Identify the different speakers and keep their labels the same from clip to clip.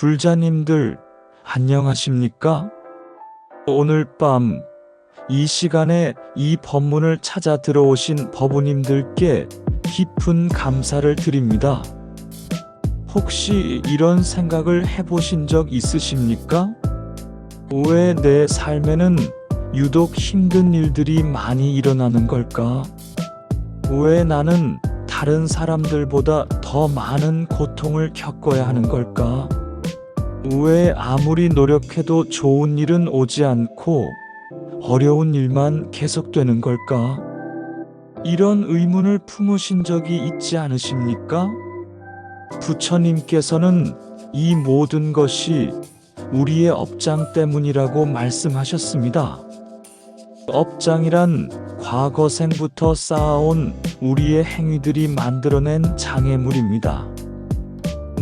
Speaker 1: 불자님들, 안녕하십니까? 오늘 밤 이 시간에 이 법문을 찾아 들어오신 법우님들께 깊은 감사를 드립니다. 혹시 이런 생각을 해보신 적 있으십니까? 왜 내 삶에는 유독 힘든 일들이 많이 일어나는 걸까? 왜 나는 다른 사람들보다 더 많은 고통을 겪어야 하는 걸까? 왜 아무리 노력해도 좋은 일은 오지 않고 어려운 일만 계속되는 걸까? 이런 의문을 품으신 적이 있지 않으십니까? 부처님께서는 이 모든 것이 우리의 업장 때문이라고 말씀하셨습니다. 업장이란 과거 생부터 쌓아온 우리의 행위들이 만들어낸 장애물입니다.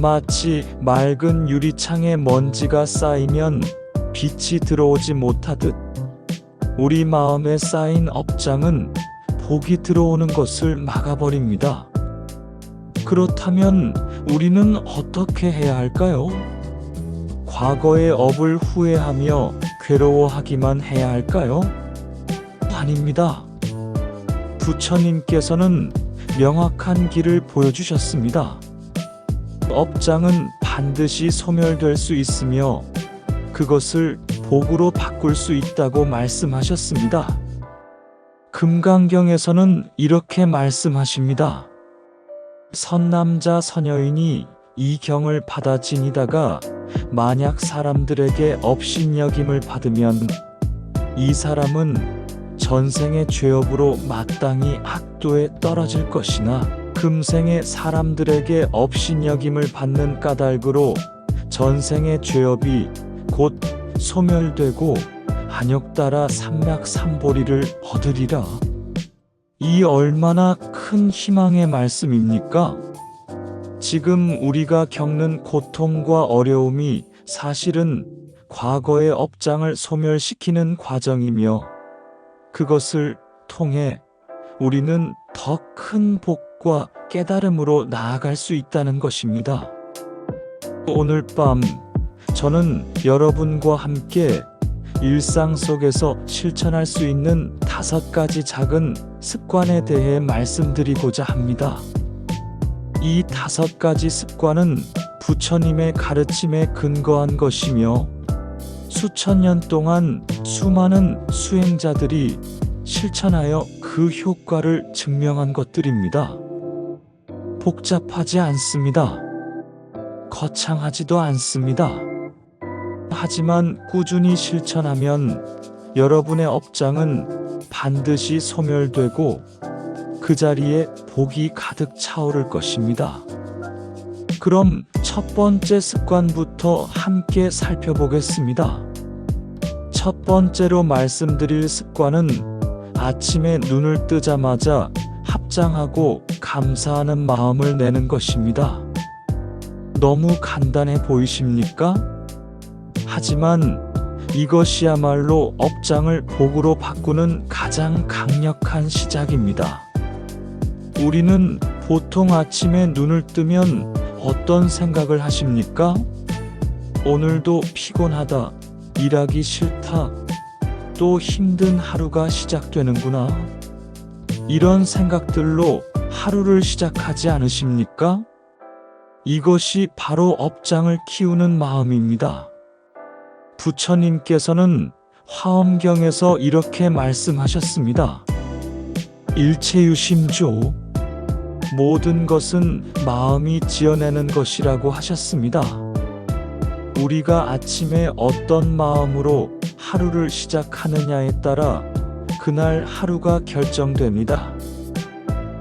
Speaker 1: 마치 맑은 유리창에 먼지가 쌓이면 빛이 들어오지 못하듯 우리 마음에 쌓인 업장은 복이 들어오는 것을 막아버립니다. 그렇다면 우리는 어떻게 해야 할까요? 과거의 업을 후회하며 괴로워하기만 해야 할까요? 아닙니다. 부처님께서는 명확한 길을 보여주셨습니다. 업장은 반드시 소멸될 수 있으며 그것을 복으로 바꿀 수 있다고 말씀하셨습니다. 금강경에서는 이렇게 말씀하십니다. 선남자 선여인이 이 경을 받아 지니다가 만약 사람들에게 업신여김을 받으면 이 사람은 전생의 죄업으로 마땅히 악도에 떨어질 것이나 금생의 사람들에게 업신여김을 받는 까닭으로 전생의 죄업이 곧 소멸되고 한욕따라 삼맥삼보리를 얻으리라. 이 얼마나 큰 희망의 말씀입니까? 지금 우리가 겪는 고통과 어려움이 사실은 과거의 업장을 소멸시키는 과정이며 그것을 통해 우리는 더 큰 복과 깨달음으로 나아갈 수 있다는 것입니다. 오늘 밤 저는 여러분과 함께 일상 속에서 실천할 수 있는 5가지 작은 습관에 대해 말씀드리고자 합니다. 이 5가지 습관은 부처님의 가르침에 근거한 것이며 수천 년 동안 수많은 수행자들이 실천하여 그 효과를 증명한 것들입니다. 복잡하지 않습니다. 거창하지도 않습니다. 하지만 꾸준히 실천하면 여러분의 업장은 반드시 소멸되고 그 자리에 복이 가득 차오를 것입니다. 그럼 첫 번째 습관부터 함께 살펴보겠습니다. 첫 번째로 말씀드릴 습관은 아침에 눈을 뜨자마자 합장하고 감사하는 마음을 내는 것입니다. 너무 간단해 보이십니까? 하지만 이것이야말로 업장을 복으로 바꾸는 가장 강력한 시작입니다. 우리는 보통 아침에 눈을 뜨면 어떤 생각을 하십니까? 오늘도 피곤하다, 일하기 싫다, 또 힘든 하루가 시작되는구나. 이런 생각들로 하루를 시작하지 않으십니까? 이것이 바로 업장을 키우는 마음입니다. 부처님께서는 화엄경에서 이렇게 말씀하셨습니다. 일체유심조, 모든 것은 마음이 지어내는 것이라고 하셨습니다. 우리가 아침에 어떤 마음으로 하루를 시작하느냐에 따라 그날 하루가 결정됩니다.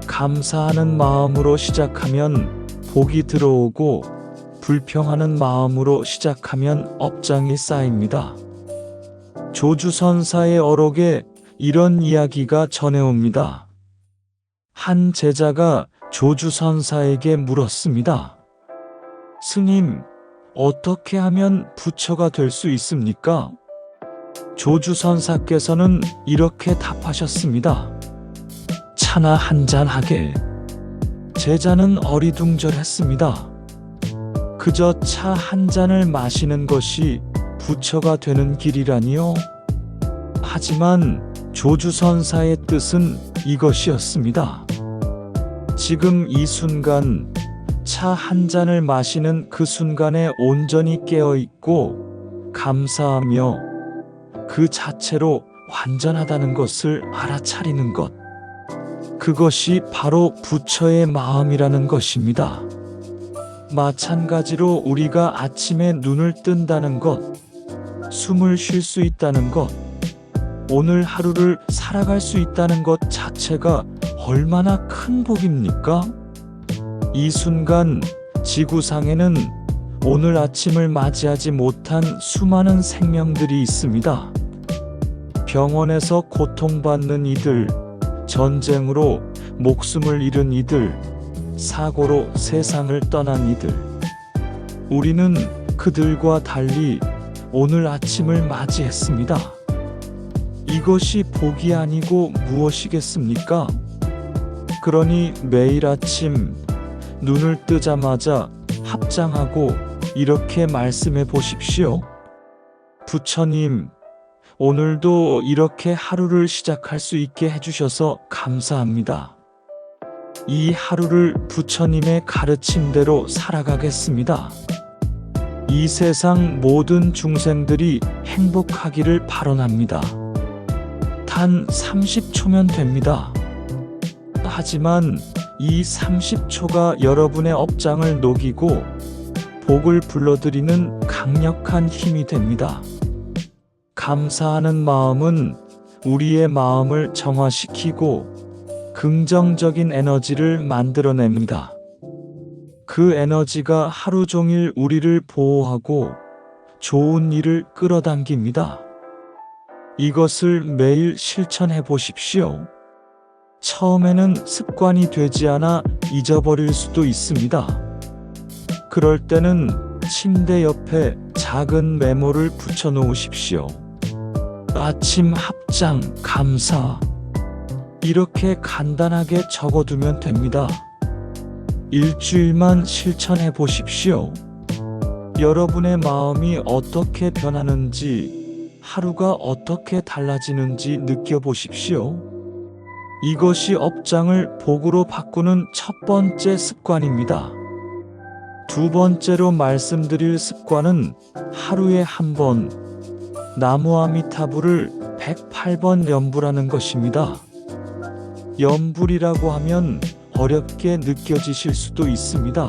Speaker 1: 감사하는 마음으로 시작하면 복이 들어오고 불평하는 마음으로 시작하면 업장이 쌓입니다. 조주선사의 어록에 이런 이야기가 전해옵니다. 한 제자가 조주선사에게 물었습니다. 스님, 어떻게 하면 부처가 될 수 있습니까? 조주선사께서는 이렇게 답하셨습니다. 차나 한잔 하게. 제자는 어리둥절했습니다. 그저 차 한 잔을 마시는 것이 부처가 되는 길이라니요? 하지만 조주선사의 뜻은 이것이었습니다. 지금 이 순간, 차 한 잔을 마시는 그 순간에 온전히 깨어있고 감사하며 그 자체로 완전하다는 것을 알아차리는 것. 그것이 바로 부처의 마음이라는 것입니다. 마찬가지로 우리가 아침에 눈을 뜬다는 것, 숨을 쉴 수 있다는 것, 오늘 하루를 살아갈 수 있다는 것 자체가 얼마나 큰 복입니까? 이 순간 지구상에는 오늘 아침을 맞이하지 못한 수많은 생명들이 있습니다. 병원에서 고통받는 이들, 전쟁으로 목숨을 잃은 이들, 사고로 세상을 떠난 이들. 우리는 그들과 달리 오늘 아침을 맞이했습니다. 이것이 복이 아니고 무엇이겠습니까? 그러니 매일 아침 눈을 뜨자마자 합장하고 이렇게 말씀해 보십시오. 부처님, 오늘도 이렇게 하루를 시작할 수 있게 해주셔서 감사합니다. 이 하루를 부처님의 가르침대로 살아가겠습니다. 이 세상 모든 중생들이 행복하기를 발언합니다. 단 30초면 됩니다. 하지만 이 30초가 여러분의 업장을 녹이고 복을 불러들이는 강력한 힘이 됩니다. 감사하는 마음은 우리의 마음을 정화시키고 긍정적인 에너지를 만들어냅니다. 그 에너지가 하루 종일 우리를 보호하고 좋은 일을 끌어당깁니다. 이것을 매일 실천해 보십시오. 처음에는 습관이 되지 않아 잊어버릴 수도 있습니다. 그럴 때는 침대 옆에 작은 메모를 붙여 놓으십시오. 아침 합장 감사. 이렇게 간단하게 적어두면 됩니다. 일주일만 실천해 보십시오. 여러분의 마음이 어떻게 변하는지, 하루가 어떻게 달라지는지 느껴보십시오. 이것이 업장을 복으로 바꾸는 첫 번째 습관입니다. 두 번째로 말씀드릴 습관은 하루에 한 번 나무아미타불을 108번 염불하는 것입니다. 염불이라고 하면 어렵게 느껴지실 수도 있습니다.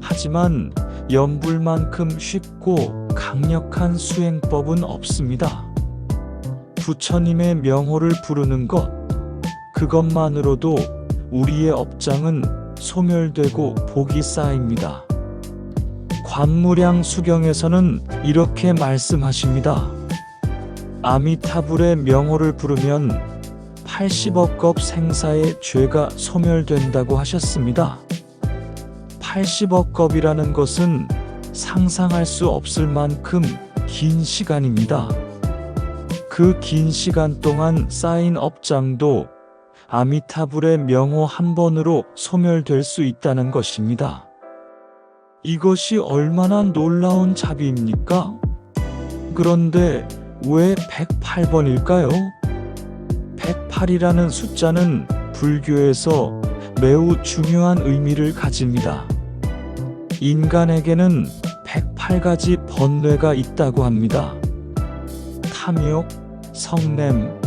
Speaker 1: 하지만 염불만큼 쉽고 강력한 수행법은 없습니다. 부처님의 명호를 부르는 것, 그것만으로도 우리의 업장은 소멸되고 복이 쌓입니다. 관무량 수경에서는 이렇게 말씀하십니다. 아미타불의 명호를 부르면 80억 겁 생사의 죄가 소멸된다고 하셨습니다. 80억 겁이라는 것은 상상할 수 없을 만큼 긴 시간입니다. 그 긴 시간 동안 쌓인 업장도 아미타불의 명호 한 번으로 소멸될 수 있다는 것입니다. 이것이 얼마나 놀라운 자비입니까? 그런데 왜 108번일까요? 108이라는 숫자는 불교에서 매우 중요한 의미를 가집니다. 인간에게는 108가지 번뇌가 있다고 합니다. 탐욕, 성냄,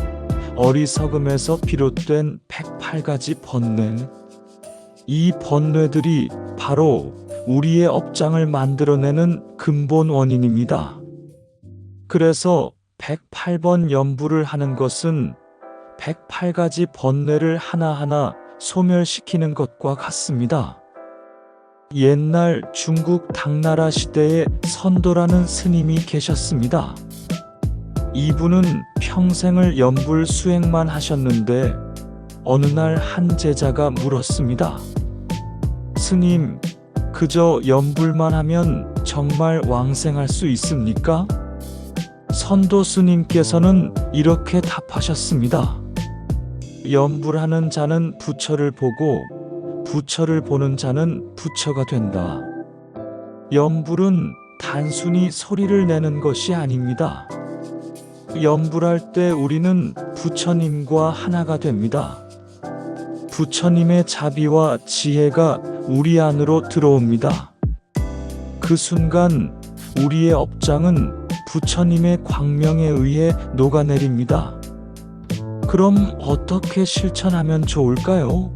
Speaker 1: 어리석음에서 비롯된 108가지 번뇌. 이 번뇌들이 바로 우리의 업장을 만들어내는 근본 원인입니다. 그래서 108번 염불을 하는 것은 108가지 번뇌를 하나하나 소멸시키는 것과 같습니다. 옛날 중국 당나라 시대에 선도라는 스님이 계셨습니다. 이분은 평생을 염불 수행만 하셨는데 어느 날 한 제자가 물었습니다. 스님, 그저 염불만 하면 정말 왕생할 수 있습니까? 선도 스님께서는 이렇게 답하셨습니다. 염불하는 자는 부처를 보고 부처를 보는 자는 부처가 된다. 염불은 단순히 소리를 내는 것이 아닙니다. 염불할 때 우리는 부처님과 하나가 됩니다. 부처님의 자비와 지혜가 우리 안으로 들어옵니다. 그 순간 우리의 업장은 부처님의 광명에 의해 녹아내립니다. 그럼 어떻게 실천하면 좋을까요?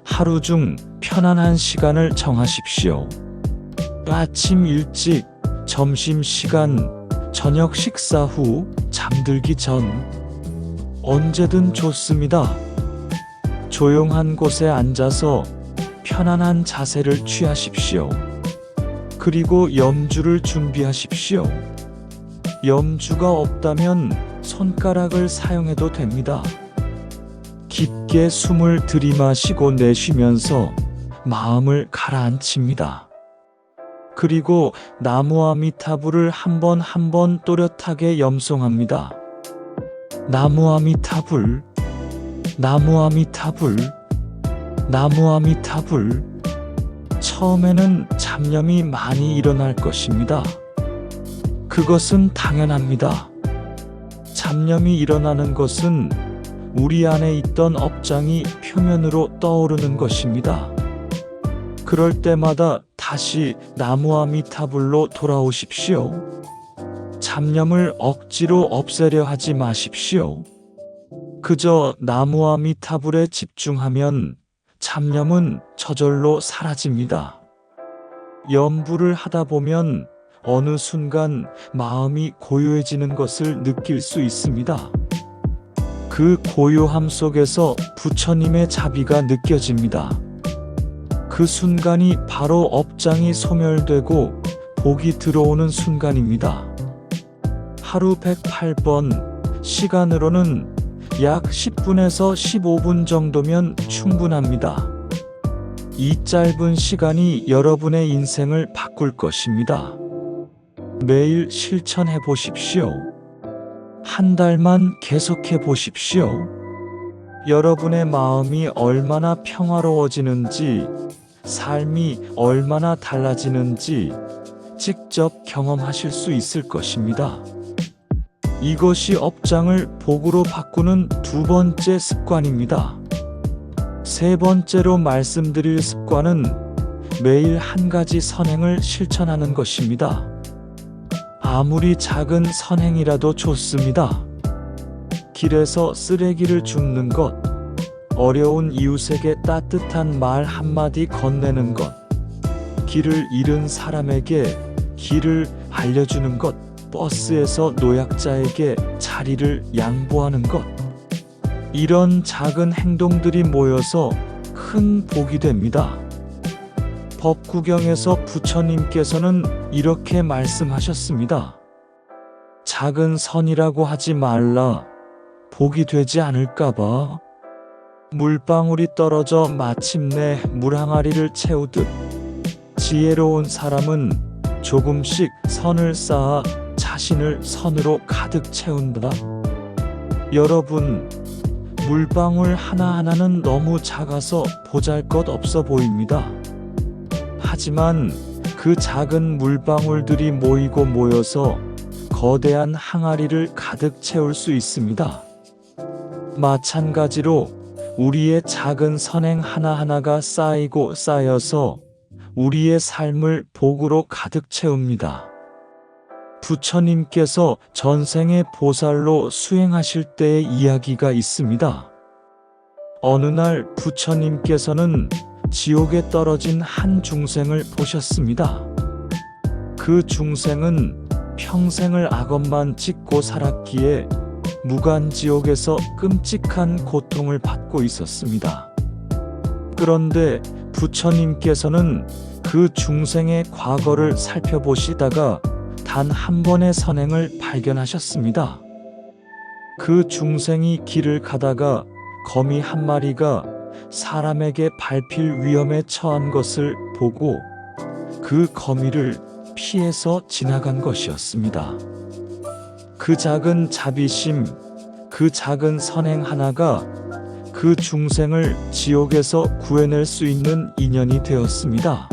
Speaker 1: 하루 중 편안한 시간을 정하십시오. 아침 일찍, 점심시간, 저녁 식사 후, 잠들기 전, 언제든 좋습니다. 조용한 곳에 앉아서 편안한 자세를 취하십시오. 그리고 염주를 준비하십시오. 염주가 없다면 손가락을 사용해도 됩니다. 깊게 숨을 들이마시고 내쉬면서 마음을 가라앉힙니다. 그리고 나무아미타불을 한 번 또렷하게 염송합니다. 나무아미타불, 나무아미타불, 나무아미타불. 처음에는 잡념이 많이 일어날 것입니다. 그것은 당연합니다. 잡념이 일어나는 것은 우리 안에 있던 업장이 표면으로 떠오르는 것입니다. 그럴 때마다 다시 나무아미타불로 돌아오십시오. 잡념을 억지로 없애려 하지 마십시오. 그저 나무아미타불에 집중하면 잡념은 저절로 사라집니다. 염불을 하다 보면 어느 순간 마음이 고요해지는 것을 느낄 수 있습니다. 그 고요함 속에서 부처님의 자비가 느껴집니다. 그 순간이 바로 업장이 소멸되고 복이 들어오는 순간입니다. 하루 108번, 시간으로는 약 10분에서 15분 정도면 충분합니다. 이 짧은 시간이 여러분의 인생을 바꿀 것입니다. 매일 실천해 보십시오. 한 달만 계속해 보십시오. 여러분의 마음이 얼마나 평화로워지는지, 삶이 얼마나 달라지는지 직접 경험하실 수 있을 것입니다. 이것이 업장을 복으로 바꾸는 두 번째 습관입니다. 세 번째로 말씀드릴 습관은 매일 한 가지 선행을 실천하는 것입니다. 아무리 작은 선행이라도 좋습니다. 길에서 쓰레기를 줍는 것, 어려운 이웃에게 따뜻한 말 한마디 건네는 것, 길을 잃은 사람에게 길을 알려주는 것, 버스에서 노약자에게 자리를 양보하는 것. 이런 작은 행동들이 모여서 큰 복이 됩니다. 법구경에서 부처님께서는 이렇게 말씀하셨습니다. 작은 선이라고 하지 말라. 복이 되지 않을까봐. 물방울이 떨어져 마침내 물항아리를 채우듯 지혜로운 사람은 조금씩 선을 쌓아 자신을 선으로 가득 채운다. 여러분, 물방울 하나하나는 너무 작아서 보잘것없어 보입니다. 하지만 그 작은 물방울들이 모이고 모여서 거대한 항아리를 가득 채울 수 있습니다. 마찬가지로 우리의 작은 선행 하나하나가 쌓이고 쌓여서 우리의 삶을 복으로 가득 채웁니다. 부처님께서 전생의 보살로 수행하실 때의 이야기가 있습니다. 어느 날 부처님께서는 지옥에 떨어진 한 중생을 보셨습니다. 그 중생은 평생을 악업만 짓고 살았기에 무간지옥에서 끔찍한 고통을 받고 있었습니다. 그런데 부처님께서는 그 중생의 과거를 살펴보시다가 단 한 번의 선행을 발견하셨습니다. 그 중생이 길을 가다가 거미 한 마리가 사람에게 밟힐 위험에 처한 것을 보고 그 거미를 피해서 지나간 것이었습니다. 그 작은 자비심, 그 작은 선행 하나가 그 중생을 지옥에서 구해낼 수 있는 인연이 되었습니다.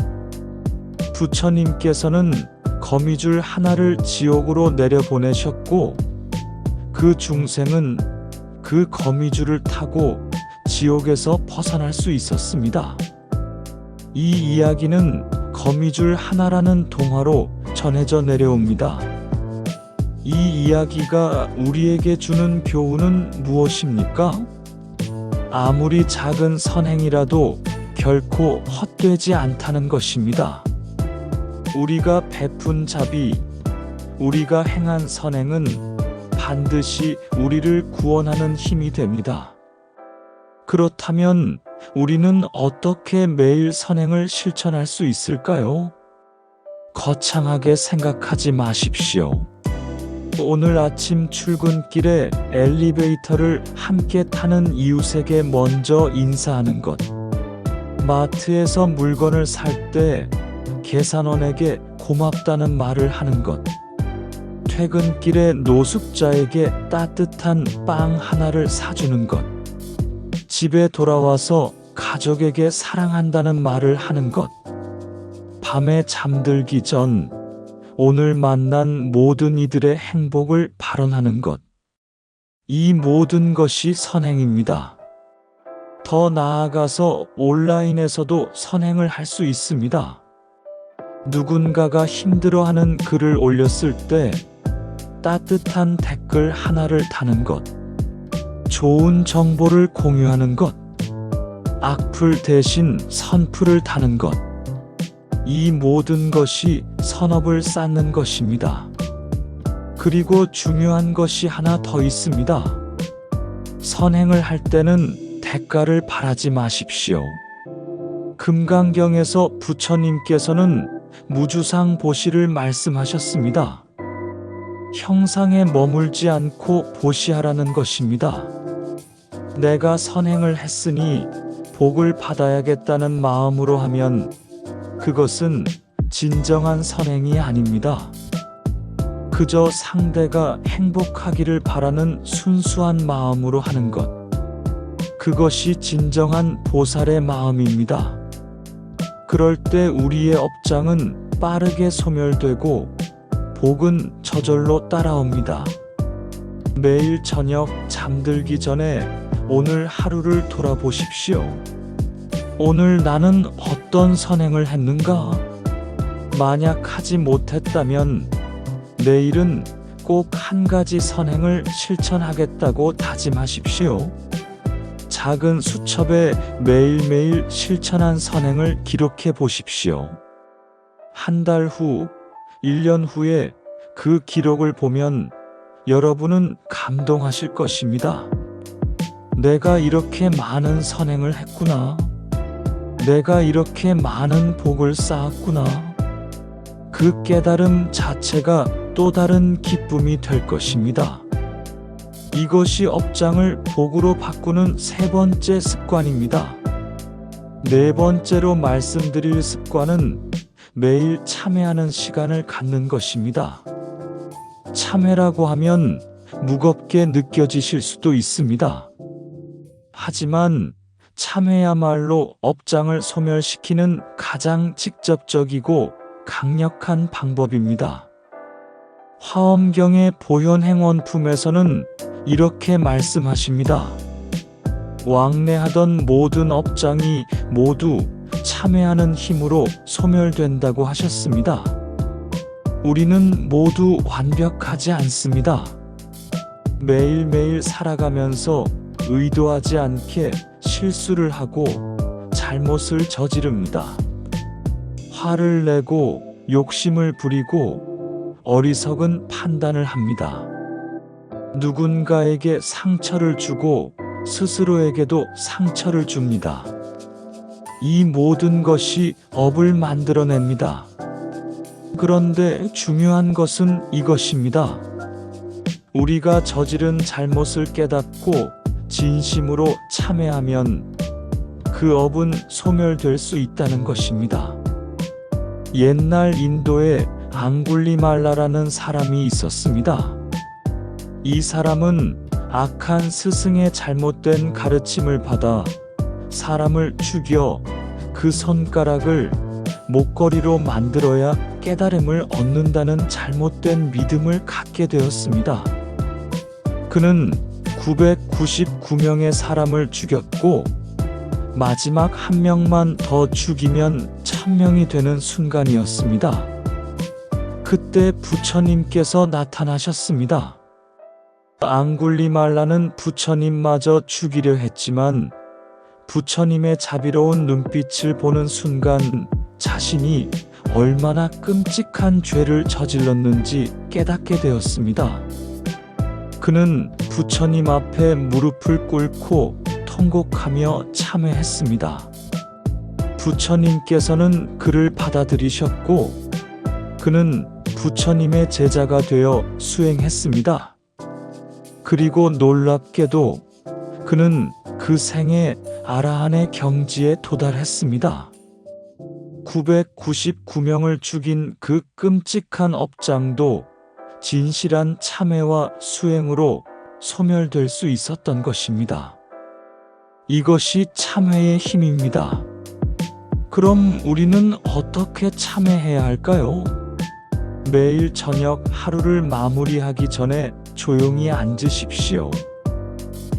Speaker 1: 부처님께서는 거미줄 하나를 지옥으로 내려보내셨고 그 중생은 그 거미줄을 타고 지옥에서 벗어날 수 있었습니다. 이 이야기는 거미줄 하나라는 동화로 전해져 내려옵니다. 이 이야기가 우리에게 주는 교훈은 무엇입니까? 아무리 작은 선행이라도 결코 헛되지 않다는 것입니다. 우리가 베푼 자비, 우리가 행한 선행은 반드시 우리를 구원하는 힘이 됩니다. 그렇다면 우리는 어떻게 매일 선행을 실천할 수 있을까요? 거창하게 생각하지 마십시오. 오늘 아침 출근길에 엘리베이터를 함께 타는 이웃에게 먼저 인사하는 것. 마트에서 물건을 살 때 계산원에게 고맙다는 말을 하는 것. 퇴근길에 노숙자에게 따뜻한 빵 하나를 사주는 것. 집에 돌아와서 가족에게 사랑한다는 말을 하는 것. 밤에 잠들기 전 오늘 만난 모든 이들의 행복을 발언하는 것. 이 모든 것이 선행입니다. 더 나아가서 온라인에서도 선행을 할 수 있습니다. 누군가가 힘들어하는 글을 올렸을 때 따뜻한 댓글 하나를 다는 것. 좋은 정보를 공유하는 것. 악플 대신 선플을 다는 것. 이 모든 것이 선업을 쌓는 것입니다. 그리고 중요한 것이 하나 더 있습니다. 선행을 할 때는 대가를 바라지 마십시오. 금강경에서 부처님께서는 무주상 보시를 말씀하셨습니다. 형상에 머물지 않고 보시하라는 것입니다. 내가 선행을 했으니 복을 받아야겠다는 마음으로 하면 그것은 진정한 선행이 아닙니다. 그저 상대가 행복하기를 바라는 순수한 마음으로 하는 것. 그것이 진정한 보살의 마음입니다. 그럴 때 우리의 업장은 빠르게 소멸되고 복은 저절로 따라옵니다. 매일 저녁 잠들기 전에 오늘 하루를 돌아보십시오. 오늘 나는 어떤 선행을 했는가? 만약 하지 못했다면 내일은 꼭 한 가지 선행을 실천하겠다고 다짐하십시오. 작은 수첩에 매일매일 실천한 선행을 기록해 보십시오. 한 달 후, 1년 후에 그 기록을 보면 여러분은 감동하실 것입니다. 내가 이렇게 많은 선행을 했구나. 내가 이렇게 많은 복을 쌓았구나. 그 깨달음 자체가 또 다른 기쁨이 될 것입니다. 이것이 업장을 복으로 바꾸는 세 번째 습관입니다. 네 번째로 말씀드릴 습관은 매일 참회하는 시간을 갖는 것입니다. 참회라고 하면 무겁게 느껴지실 수도 있습니다. 하지만 참회야말로 업장을 소멸시키는 가장 직접적이고 강력한 방법입니다. 화엄경의 보현행원품에서는 이렇게 말씀하십니다. 왕래하던 모든 업장이 모두 참회하는 힘으로 소멸된다고 하셨습니다. 우리는 모두 완벽하지 않습니다. 매일매일 살아가면서 의도하지 않게 실수를 하고 잘못을 저지릅니다. 화를 내고 욕심을 부리고 어리석은 판단을 합니다. 누군가에게 상처를 주고 스스로에게도 상처를 줍니다. 이 모든 것이 업을 만들어냅니다. 그런데 중요한 것은 이것입니다. 우리가 저지른 잘못을 깨닫고 진심으로 참회하면 그 업은 소멸될 수 있다는 것입니다. 옛날 인도에 앙굴리말라라는 사람이 있었습니다. 이 사람은 악한 스승의 잘못된 가르침을 받아 사람을 죽여 그 손가락을 목걸이로 만들어야 깨달음을 얻는다는 잘못된 믿음을 갖게 되었습니다. 그는 999명의 사람을 죽였고 마지막 한 명만 더 죽이면 1000명이 되는 순간이었습니다. 그때 부처님께서 나타나셨습니다. 앙굴리말라는 부처님마저 죽이려 했지만 부처님의 자비로운 눈빛을 보는 순간 자신이 얼마나 끔찍한 죄를 저질렀는지 깨닫게 되었습니다. 그는 부처님 앞에 무릎을 꿇고 통곡하며 참회했습니다. 부처님께서는 그를 받아들이셨고 그는 부처님의 제자가 되어 수행했습니다. 그리고 놀랍게도 그는 그 생에 아라한의 경지에 도달했습니다. 999명을 죽인 그 끔찍한 업장도 진실한 참회와 수행으로 소멸될 수 있었던 것입니다. 이것이 참회의 힘입니다. 그럼 우리는 어떻게 참회해야 할까요? 매일 저녁 하루를 마무리하기 전에 조용히 앉으십시오.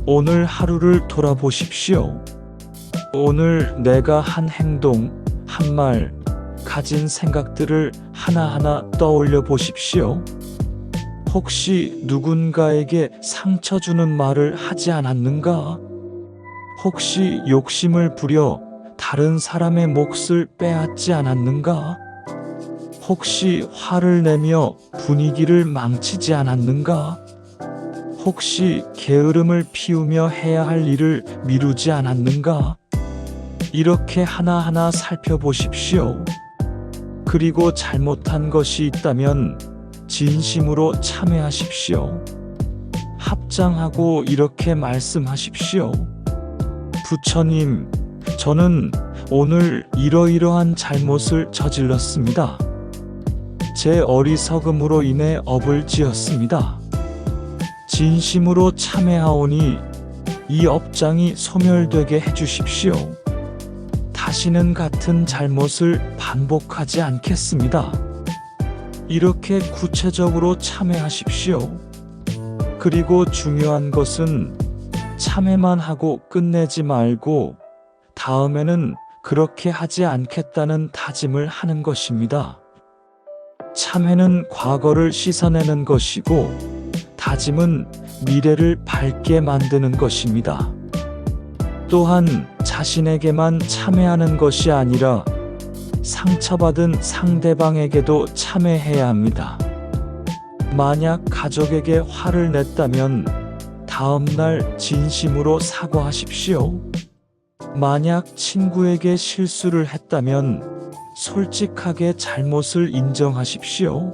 Speaker 1: 오늘 하루를 돌아보십시오. 오늘 내가 한 행동, 한 말, 가진 생각들을 하나하나 떠올려 보십시오. 혹시 누군가에게 상처 주는 말을 하지 않았는가? 혹시 욕심을 부려 다른 사람의 몫을 빼앗지 않았는가? 혹시 화를 내며 분위기를 망치지 않았는가? 혹시 게으름을 피우며 해야 할 일을 미루지 않았는가? 이렇게 하나하나 살펴보십시오. 그리고 잘못한 것이 있다면 진심으로 참회하십시오. 합장하고 이렇게 말씀하십시오. 부처님, 저는 오늘 이러이러한 잘못을 저질렀습니다. 제 어리석음으로 인해 업을 지었습니다. 진심으로 참회하오니 이 업장이 소멸되게 해주십시오. 다시는 같은 잘못을 반복하지 않겠습니다. 이렇게 구체적으로 참회하십시오. 그리고 중요한 것은 참회만 하고 끝내지 말고 다음에는 그렇게 하지 않겠다는 다짐을 하는 것입니다. 참회는 과거를 씻어내는 것이고 다짐은 미래를 밝게 만드는 것입니다. 또한 자신에게만 참회하는 것이 아니라 상처받은 상대방에게도 참회해야 합니다. 만약 가족에게 화를 냈다면 다음날 진심으로 사과하십시오. 만약 친구에게 실수를 했다면 솔직하게 잘못을 인정하십시오.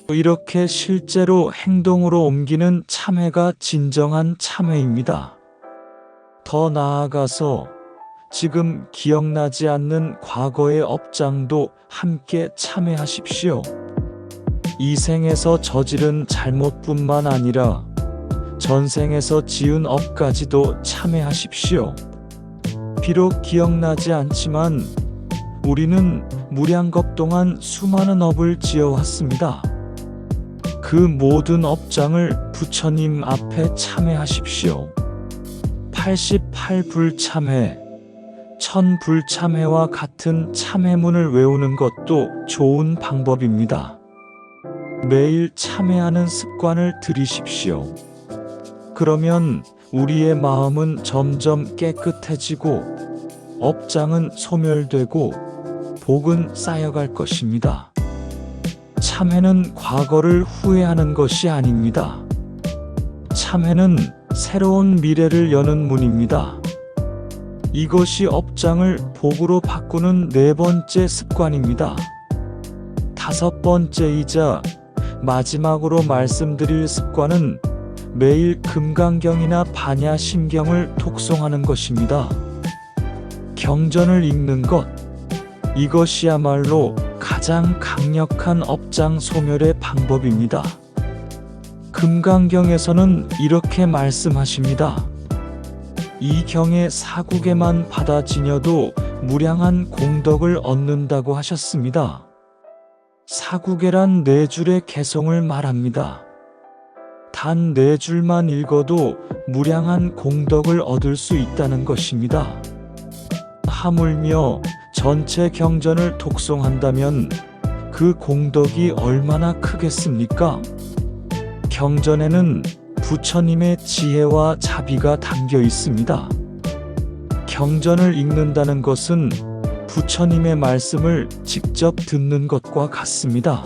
Speaker 1: 이렇게 실제로 행동으로 옮기는 참회가 진정한 참회입니다. 더 나아가서 지금 기억나지 않는 과거의 업장도 함께 참회하십시오. 이 생에서 저지른 잘못뿐만 아니라 전생에서 지은 업까지도 참회하십시오. 비록 기억나지 않지만 우리는 무량겁 동안 수많은 업을 지어왔습니다. 그 모든 업장을 부처님 앞에 참회하십시오. 88불참회, 1000불참회와 같은 참회문을 외우는 것도 좋은 방법입니다. 매일 참회하는 습관을 들이십시오. 그러면 우리의 마음은 점점 깨끗해지고 업장은 소멸되고 복은 쌓여갈 것입니다. 참회는 과거를 후회하는 것이 아닙니다. 참회는 새로운 미래를 여는 문입니다. 이것이 업장을 복으로 바꾸는 네 번째 습관입니다. 다섯 번째이자 마지막으로 말씀드릴 습관은 매일 금강경이나 반야심경을 독송하는 것입니다. 경전을 읽는 것, 이것이야말로 가장 강력한 업장 소멸의 방법입니다. 금강경에서는 이렇게 말씀하십니다. 이 경의 사국에만 받아지녀도 무량한 공덕을 얻는다고 하셨습니다. 사국에란 네 줄의 개성을 말합니다. 단 네 줄만 읽어도 무량한 공덕을 얻을 수 있다는 것입니다. 하물며 전체 경전을 독송한다면 그 공덕이 얼마나 크겠습니까? 경전에는 부처님의 지혜와 자비가 담겨 있습니다. 경전을 읽는다는 것은 부처님의 말씀을 직접 듣는 것과 같습니다.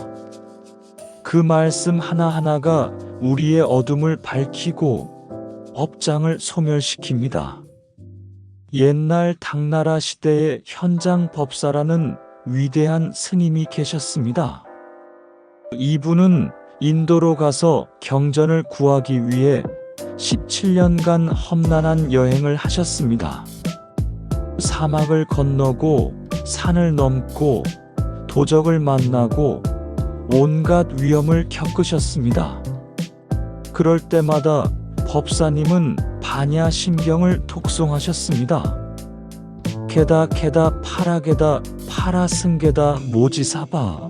Speaker 1: 그 말씀 하나하나가 우리의 어둠을 밝히고 업장을 소멸시킵니다. 옛날 당나라 시대에 현장 법사라는 위대한 스님이 계셨습니다. 이분은 인도로 가서 경전을 구하기 위해 17년간 험난한 여행을 하셨습니다. 사막을 건너고 산을 넘고 도적을 만나고 온갖 위험을 겪으셨습니다. 그럴 때마다 법사님은 반야심경을 독송하셨습니다. 게다 파라게다 파라승게다 모지사바.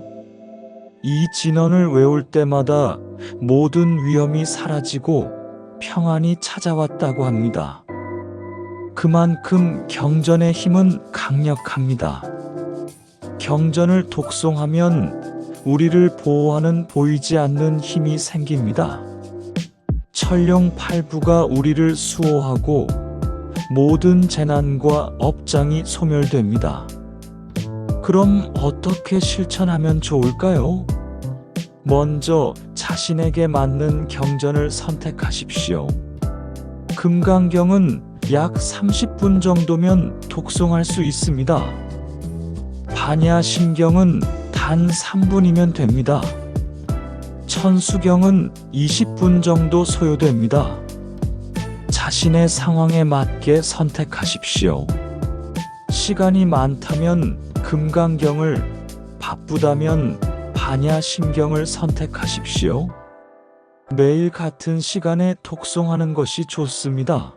Speaker 1: 이 진언을 외울 때마다 모든 위험이 사라지고 평안이 찾아왔다고 합니다. 그만큼 경전의 힘은 강력합니다. 경전을 독송하면 우리를 보호하는 보이지 않는 힘이 생깁니다. 천룡팔부가 우리를 수호하고 모든 재난과 업장이 소멸됩니다. 그럼 어떻게 실천하면 좋을까요? 먼저 자신에게 맞는 경전을 선택하십시오. 금강경은 약 30분 정도면 독송할 수 있습니다. 반야심경은 단 3분이면 됩니다. 천수경은 20분 정도 소요됩니다. 자신의 상황에 맞게 선택하십시오. 시간이 많다면 금강경을, 바쁘다면 반야심경을 선택하십시오. 매일 같은 시간에 독송하는 것이 좋습니다.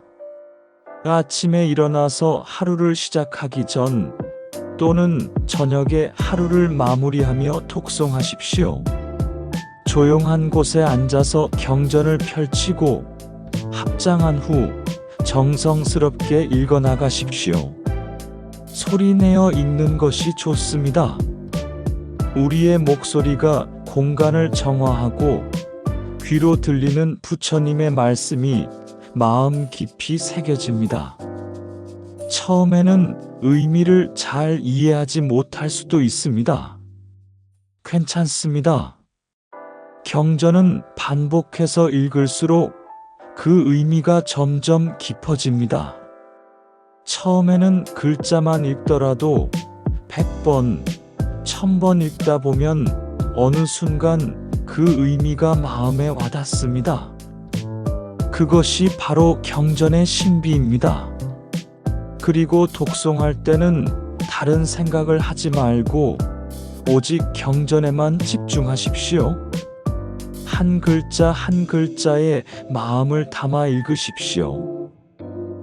Speaker 1: 아침에 일어나서 하루를 시작하기 전 또는 저녁에 하루를 마무리하며 독송하십시오. 조용한 곳에 앉아서 경전을 펼치고 합장한 후 정성스럽게 읽어나가십시오. 소리내어 읽는 것이 좋습니다. 우리의 목소리가 공간을 정화하고 귀로 들리는 부처님의 말씀이 마음 깊이 새겨집니다. 처음에는 의미를 잘 이해하지 못할 수도 있습니다. 괜찮습니다. 경전은 반복해서 읽을수록 그 의미가 점점 깊어집니다. 처음에는 글자만 읽더라도 100번, 1000번 읽다 보면 어느 순간 그 의미가 마음에 와닿습니다. 그것이 바로 경전의 신비입니다. 그리고 독송할 때는 다른 생각을 하지 말고 오직 경전에만 집중하십시오. 한 글자 한 글자에 마음을 담아 읽으십시오.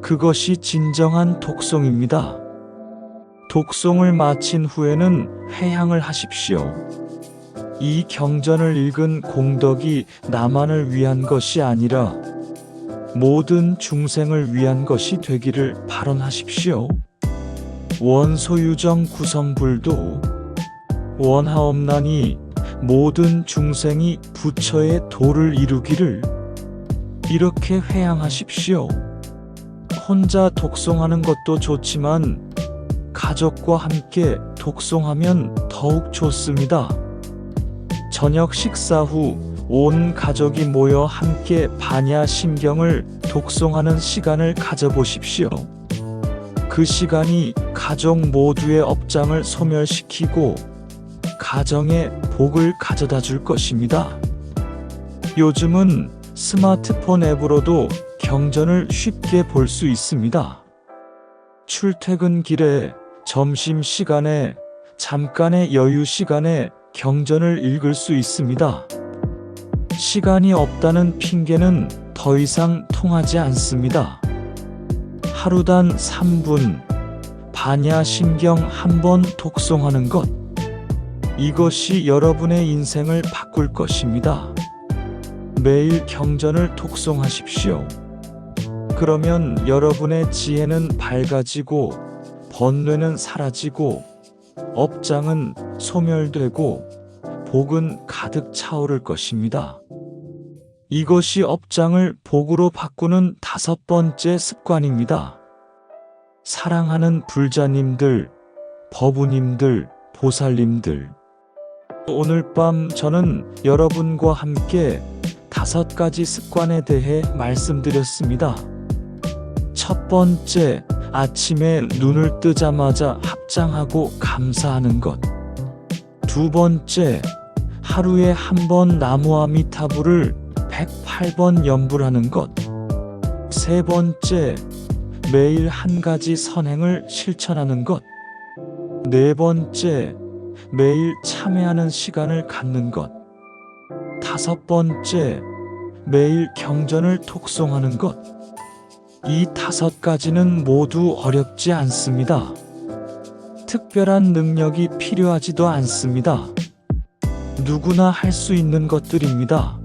Speaker 1: 그것이 진정한 독송입니다. 독송을 마친 후에는 회향을 하십시오. 이 경전을 읽은 공덕이 나만을 위한 것이 아니라 모든 중생을 위한 것이 되기를 발언하십시오. 원소유정 구성불도 원하옵나니 모든 중생이 부처의 도를 이루기를. 이렇게 회향하십시오. 혼자 독송하는 것도 좋지만 가족과 함께 독송하면 더욱 좋습니다. 저녁 식사 후 온 가족이 모여 함께 반야심경을 독송하는 시간을 가져보십시오. 그 시간이 가족 모두의 업장을 소멸시키고 가정에 복을 가져다 줄 것입니다. 요즘은 스마트폰 앱으로도 경전을 쉽게 볼 수 있습니다. 출퇴근길에, 점심시간에, 잠깐의 여유 시간에 경전을 읽을 수 있습니다. 시간이 없다는 핑계는 더 이상 통하지 않습니다. 하루단 3분 반야심경 한번 독송하는 것. 이것이 여러분의 인생을 바꿀 것입니다. 매일 경전을 독송하십시오. 그러면 여러분의 지혜는 밝아지고 번뇌는 사라지고 업장은 소멸되고 복은 가득 차오를 것입니다. 이것이 업장을 복으로 바꾸는 5번째 습관입니다. 사랑하는 불자님들, 법우님들, 보살님들, 오늘 밤 저는 여러분과 함께 5가지 습관에 대해 말씀드렸습니다. 첫 번째, 아침에 눈을 뜨자마자 합장하고 감사하는 것. 두 번째, 하루에 한 번 나무아미타불을 108번 염불하는 것. 세 번째, 매일 한 가지 선행을 실천하는 것. 네 번째, 매일 참회하는 시간을 갖는 것. 5번째, 매일 경전을 독송하는 것. 이 5가지는 모두 어렵지 않습니다. 특별한 능력이 필요하지도 않습니다. 누구나 할 수 있는 것들입니다.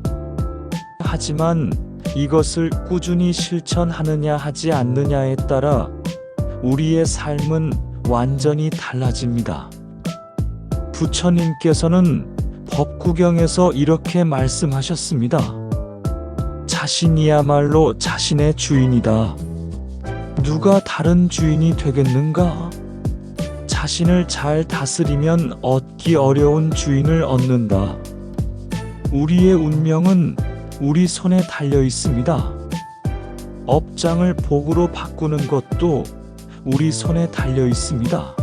Speaker 1: 하지만 이것을 꾸준히 실천하느냐 하지 않느냐에 따라 우리의 삶은 완전히 달라집니다. 부처님께서는 법구경에서 이렇게 말씀하셨습니다. 자신이야말로 자신의 주인이다. 누가 다른 주인이 되겠는가? 자신을 잘 다스리면 얻기 어려운 주인을 얻는다. 우리의 운명은 우리 손에 달려 있습니다. 업장을 복으로 바꾸는 것도 우리 손에 달려 있습니다.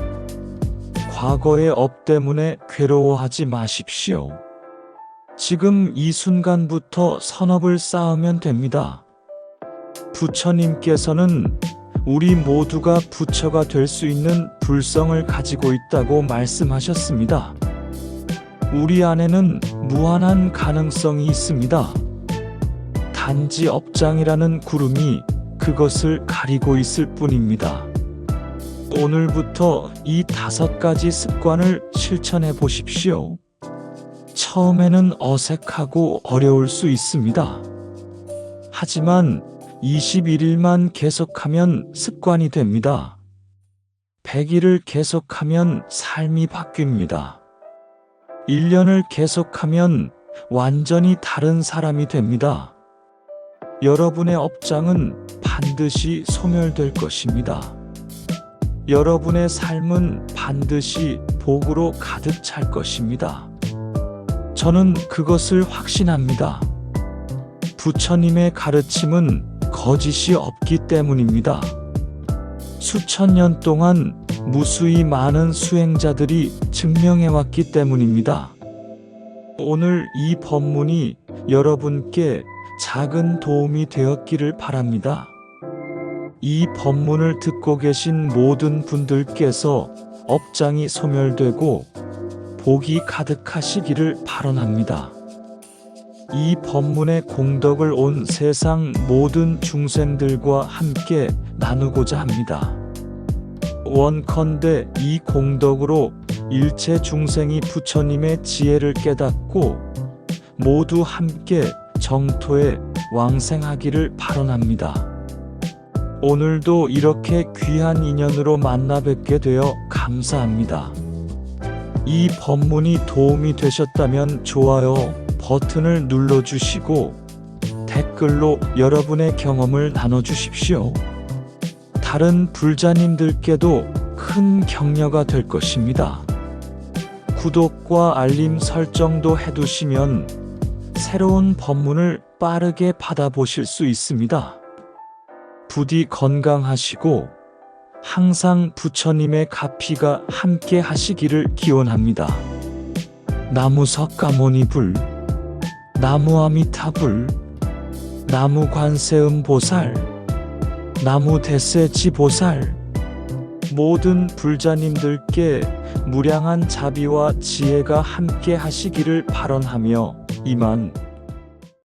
Speaker 1: 과거의 업 때문에 괴로워하지 마십시오. 지금 이 순간부터 선업을 쌓으면 됩니다. 부처님께서는 우리 모두가 부처가 될 수 있는 불성을 가지고 있다고 말씀하셨습니다. 우리 안에는 무한한 가능성이 있습니다. 단지 업장이라는 구름이 그것을 가리고 있을 뿐입니다. 오늘부터 이 5가지 습관을 실천해 보십시오. 처음에는 어색하고 어려울 수 있습니다. 하지만 21일만 계속하면 습관이 됩니다. 100일을 계속하면 삶이 바뀝니다. 1년을 계속하면 완전히 다른 사람이 됩니다. 여러분의 업장은 반드시 소멸될 것입니다. 여러분의 삶은 반드시 복으로 가득 찰 것입니다. 저는 그것을 확신합니다. 부처님의 가르침은 거짓이 없기 때문입니다. 수천 년 동안 무수히 많은 수행자들이 증명해왔기 때문입니다. 오늘 이 법문이 여러분께 작은 도움이 되었기를 바랍니다. 이 법문을 듣고 계신 모든 분들께서 업장이 소멸되고 복이 가득하시기를 발언합니다. 이 법문의 공덕을 온 세상 모든 중생들과 함께 나누고자 합니다. 원컨대 이 공덕으로 일체 중생이 부처님의 지혜를 깨닫고 모두 함께 정토에 왕생하기를 발언합니다. 오늘도 이렇게 귀한 인연으로 만나 뵙게 되어 감사합니다. 이 법문이 도움이 되셨다면 좋아요 버튼을 눌러주시고 댓글로 여러분의 경험을 나눠주십시오. 다른 불자님들께도 큰 격려가 될 것입니다. 구독과 알림 설정도 해두시면 새로운 법문을 빠르게 받아보실 수 있습니다. 부디 건강하시고 항상 부처님의 가피가 함께 하시기를 기원합니다. 나무 석가모니불, 나무 아미타불, 나무 관세음 보살, 나무 대세지 보살, 모든 불자님들께 무량한 자비와 지혜가 함께 하시기를 발언하며 이만